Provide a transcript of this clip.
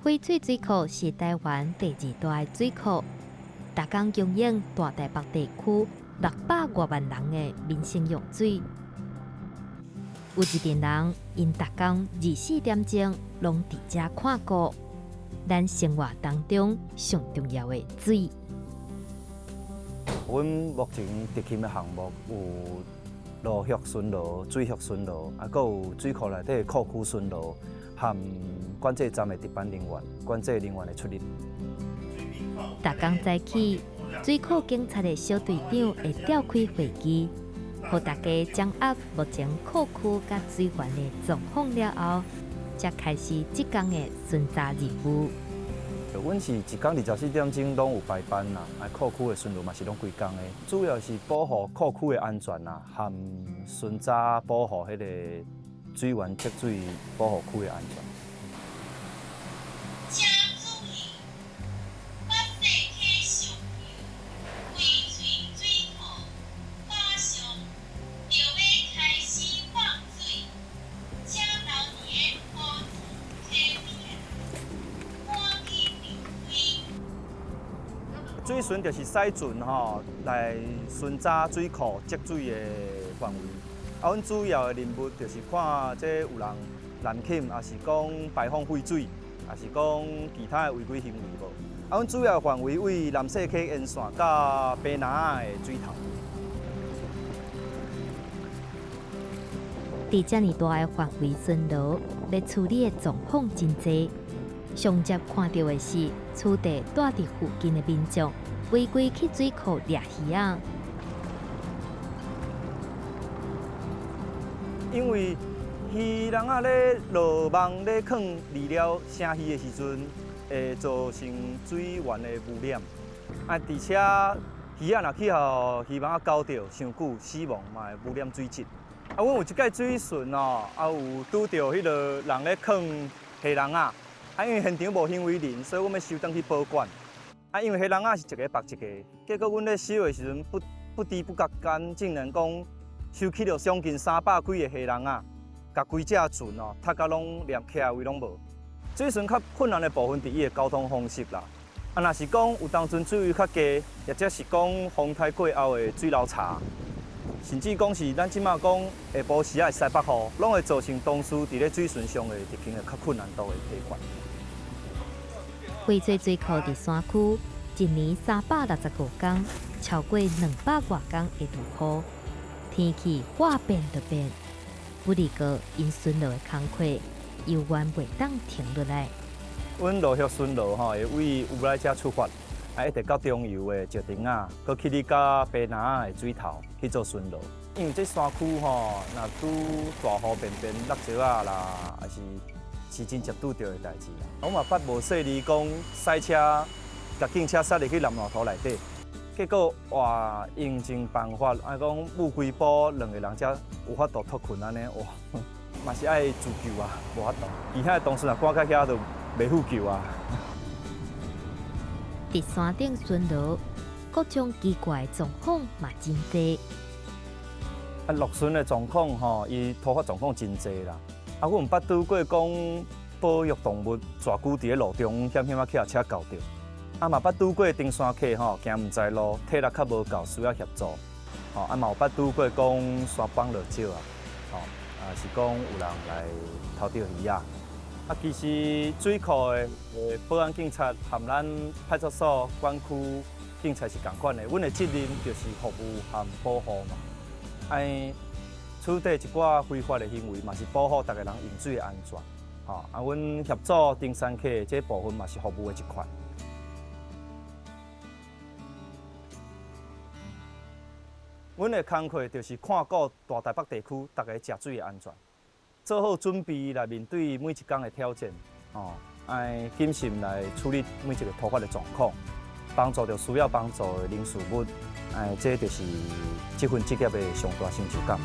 翡翠水库是台湾第2大的水库，每天供应大台北地区600多万人的民生用水。有一群人因每天24点钟拢伫遮看顾咱生活当中上重要的水。阮目前执行的项目有路蓄巡逻、水蓄巡逻，还佫有水库内底的库区巡逻，和管制站的值班人员、管制人员的出入。逐天早起，水库警察的小队长会召开会议，互大家掌握目前库区甲水源的状况了后，才开始即天的巡查任务。阮是一天24点钟拢有排班啦，库区的巡逻嘛是拢规工的，主要是保护库区的安全啦，和巡查保护迄个水源积水保护区的安全。请注意，八世溪上游翡翠水库马上就要开始放水，请老年保持体面，赶紧离开。水巡就是驶船来巡查水库积水的范围。阮主要的任务就是看这有人滥垦，也是讲排放废水，也是讲其他的违规行为无。阮主要范围为南势溪沿线甲白南仔的水头。伫遮尔大的范围巡逻，要处理的状况真多。上接看到的是厝地住伫附近的民众违规去水库掠鱼仔。因为鱼人啊咧落网咧放饲料生鱼的时阵，会造成水源的污染。而且鱼仔若去互鱼网咬着伤久死亡，嘛会污染水质。阮有一届水巡有拄着迄个人咧放虾人啊，因为现场无行为人，所以我们收登去保管。因为虾人啊是一个绑一个，结果阮咧收的时阵不知不觉间，竟然讲收起了将近300几个虾人啊，甲规只船踢到拢连徛位拢无。水巡较困难的部分伫伊的交通方式啦。若是讲有当阵水位较低，或者是讲风台过后的水流差，甚至讲是咱即马讲下晡时啊西北雨，拢会造成当事伫咧水巡上的执行的较困难度的提悬。翡翠水库伫山区，一年365天，超过200多天会落雨，天气话变就变。不离过因巡逻的工课，犹原袂当停落来。阮路续巡逻会为乌来遮出发，一直到中游的石亭仔，搁去你到白南仔的水头去做巡逻。因为这山区若拄大雨便便落石啊啦，也是真接拄到的代志啦。我嘛捌无细哩讲赛车，甲警车驶入去南烂土内底，结果哇用尽办法，讲舞规波2个人才有法度脱困安尼，哇，嘛是爱自救啊，无法度。其他的同事若赶到遐就袂赴救啊。伫山顶巡逻，各种奇怪的状况嘛真多。落巡的状况伊突发状况真侪啦。阮毋捌拄过讲保育动物蛇久伫咧路中险啊去车搞着。嘛捌拄过登山客行毋知路，体力较无够，需要协助。嘛有捌拄过讲山崩落石啊，是讲有人来偷钓鱼啊。其实水库的保安警察和咱派出所、管区警察是同款的，阮的责任就是服务和保护嘛。处理一寡非法的行为，嘛是保护大家人用水的安全。阮协助登山客这部分嘛是服务的一块。阮的工课就是看顾大台北地区大家食水的安全，做好准备来面对每一天的挑战。谨慎来处理每一个突发的状况，帮助到需要帮助的人事物。这就是这份职业的上大成就感。